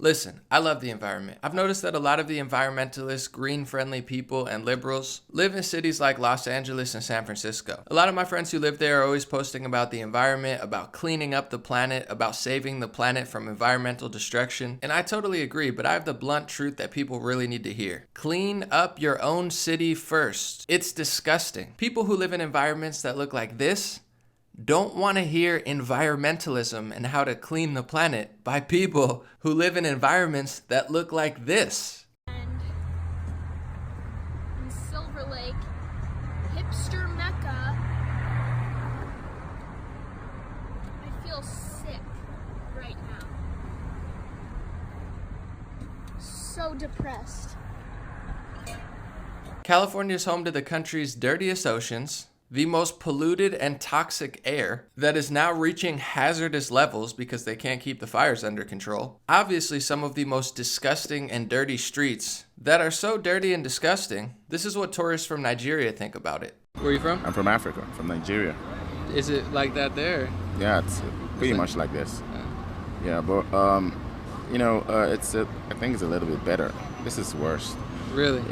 Listen, I love the environment. I've noticed that a lot of the environmentalists, green-friendly people, and liberals live in cities like Los Angeles and San Francisco. A lot of my friends who live there are always posting about the environment, about cleaning up the planet, about saving the planet from environmental destruction. And I totally agree, but I have the blunt truth that people really need to hear. Clean up your own city first. It's disgusting. People who live in environments that look like this don't want to hear environmentalism and how to clean the planet by people who live in environments that look like this. And in Silver Lake, hipster Mecca, I feel sick right now. So depressed. California is home to the country's dirtiest oceans, the most polluted and toxic air that is now reaching hazardous levels because they can't keep the fires under control. Obviously, some of the most disgusting and dirty streets that are so dirty and disgusting. This is what tourists from Nigeria think about it. Where are you from? I'm from Africa, from Nigeria. Is it like that there? Yeah, it's pretty much like this. Yeah, but I think it's a little bit better. This is worse. Really?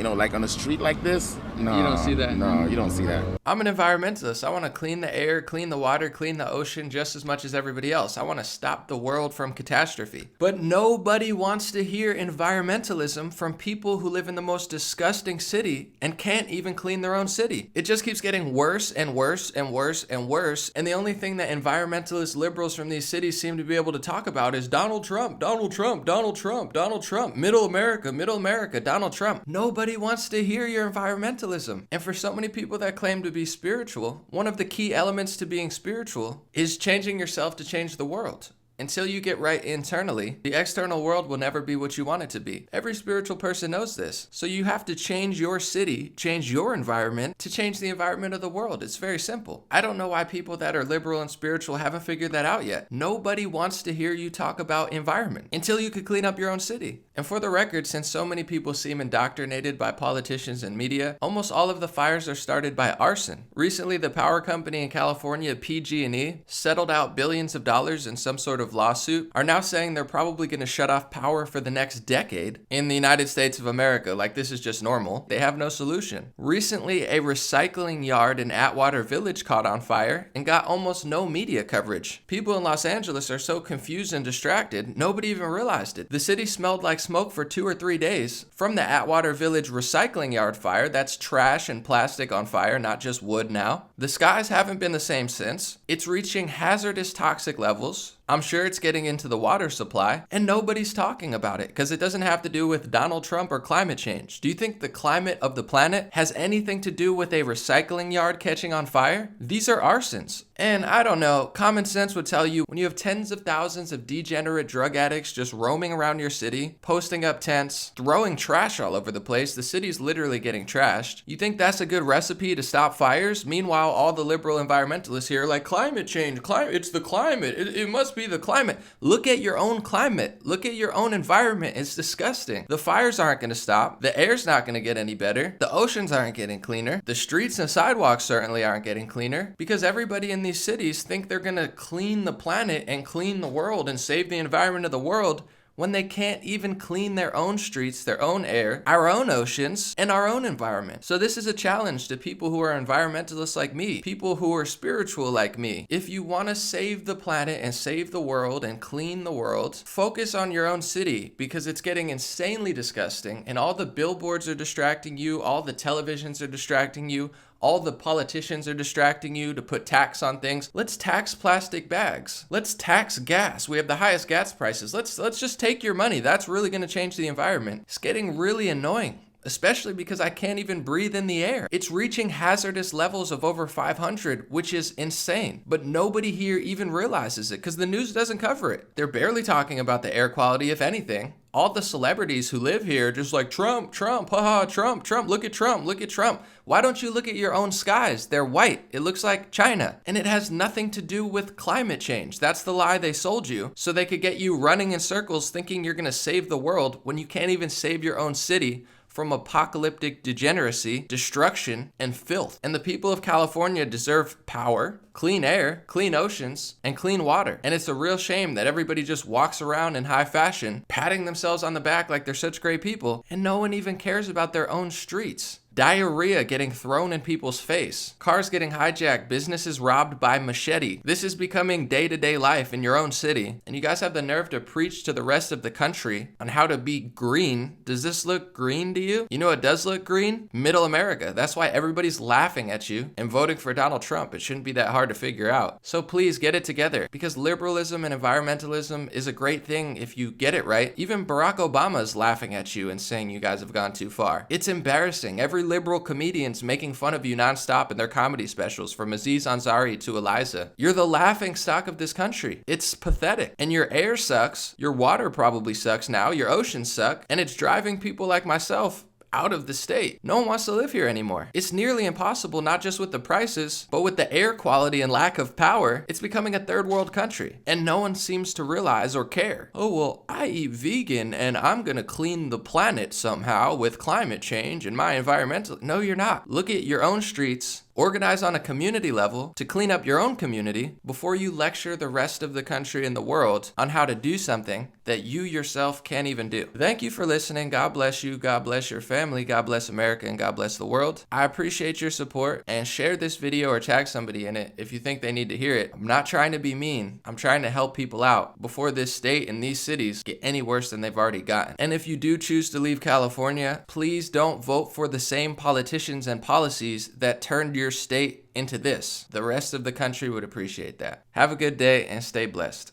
Like on a street like this, no. You don't see that? No, you don't see that. I'm an environmentalist. I want to clean the air, clean the water, clean the ocean just as much as everybody else. I want to stop the world from catastrophe. But nobody wants to hear environmentalism from people who live in the most disgusting city and can't even clean their own city. It just keeps getting worse and worse and worse and worse. And the only thing that environmentalist liberals from these cities seem to be able to talk about is Donald Trump, Donald Trump, Donald Trump, Donald Trump, Middle America, Donald Trump. Nobody wants to hear your environmentalism. And for so many people that claim to be spiritual, one of the key elements to being spiritual is changing yourself to change the world. Until you get right internally, the external world will never be what you want it to be. Every spiritual person knows this. So you have to change your city, change your environment to change the environment of the world. It's very simple. I don't know why people that are liberal and spiritual haven't figured that out yet. Nobody wants to hear you talk about environment until you could clean up your own city. And for the record, since so many people seem indoctrinated by politicians and media, almost all of the fires are started by arson. Recently, the power company in California, PG&E, settled out billions of dollars in some sort of lawsuit, are now saying they're probably going to shut off power for the next decade in the United States of America. Like this is just normal. They have no solution. Recently, a recycling yard in Atwater Village caught on fire and got almost no media coverage. People in Los Angeles are so confused and distracted, nobody even realized it. The city smelled like smoke for 2 or 3 days from the Atwater Village recycling yard fire. That's trash and plastic on fire, not just wood now. The skies haven't been the same since. It's reaching hazardous toxic levels. I'm sure it's getting into the water supply, and nobody's talking about it because it doesn't have to do with Donald Trump or climate change. Do you think the climate of the planet has anything to do with a recycling yard catching on fire? These are arsons. And I don't know, common sense would tell you when you have tens of thousands of degenerate drug addicts just roaming around your city, posting up tents, throwing trash all over the place, the city's literally getting trashed. You think that's a good recipe to stop fires? Meanwhile, all the liberal environmentalists here are like, climate change, it's the climate, it must be the climate. Look at your own climate. Look at your own environment. It's disgusting. The fires aren't going to stop. The air's not going to get any better. The oceans aren't getting cleaner. The streets and sidewalks certainly aren't getting cleaner because everybody in these cities think they're going to clean the planet and clean the world and save the environment of the world when they can't even clean their own streets, their own air, our own oceans, and our own environment. So this is a challenge to people who are environmentalists like me, people who are spiritual like me. If you want to save the planet and save the world and clean the world, focus on your own city because it's getting insanely disgusting and all the billboards are distracting you, all the televisions are distracting you, all the politicians are distracting you to put tax on things. Let's tax plastic bags. Let's tax gas. We have the highest gas prices. Let's just take your money. That's really going to change the environment. It's getting really annoying, especially because I can't even breathe in the air. It's reaching hazardous levels of over 500, which is insane. But nobody here even realizes it because the news doesn't cover it. They're barely talking about the air quality, if anything. All the celebrities who live here are just like, Trump, haha, Trump, look at Trump. Why don't you look at your own skies? They're white. It looks like China. And it has nothing to do with climate change. That's the lie they sold you so they could get you running in circles thinking you're going to save the world when you can't even save your own city from apocalyptic degeneracy, destruction, and filth. And the people of California deserve power. clean air, clean oceans, and clean water. And it's a real shame that everybody just walks around in high fashion, patting themselves on the back like they're such great people, and no one even cares about their own streets. Diarrhea getting thrown in people's face, cars getting hijacked, businesses robbed by machete. This is becoming day-to-day life in your own city, and you guys have the nerve to preach to the rest of the country on how to be green. Does this look green to you? You know what does look green? Middle America. That's why everybody's laughing at you and voting for Donald Trump. It shouldn't be that hard to figure out. So please get it together, because liberalism and environmentalism is a great thing if you get it right. Even Barack Obama is laughing at you and saying you guys have gone too far. It's embarrassing. Every liberal comedians making fun of you nonstop in their comedy specials, from Aziz Ansari to Eliza. You're the laughing stock of this country. It's pathetic. And your air sucks, your water probably sucks now, your oceans suck, and it's driving people like myself out of the state. No one wants to live here anymore. It's nearly impossible, not just with the prices, but with the air quality and lack of power. It's becoming a third world country, and no one seems to realize or care. Oh, well, I eat vegan and I'm gonna clean the planet somehow with climate change and my environmental. No, you're not. Look at your own streets. Organize on a community level to clean up your own community before you lecture the rest of the country and the world on how to do something that you yourself can't even do. Thank you for listening. God bless you. God bless your family. God bless America, and God bless the world. I appreciate your support, and share this video or tag somebody in it if you think they need to hear it. I'm not trying to be mean. I'm trying to help people out before this state and these cities get any worse than they've already gotten. And if you do choose to leave California, please don't vote for the same politicians and policies that turned your state into this. The rest of the country would appreciate that. Have a good day and stay blessed.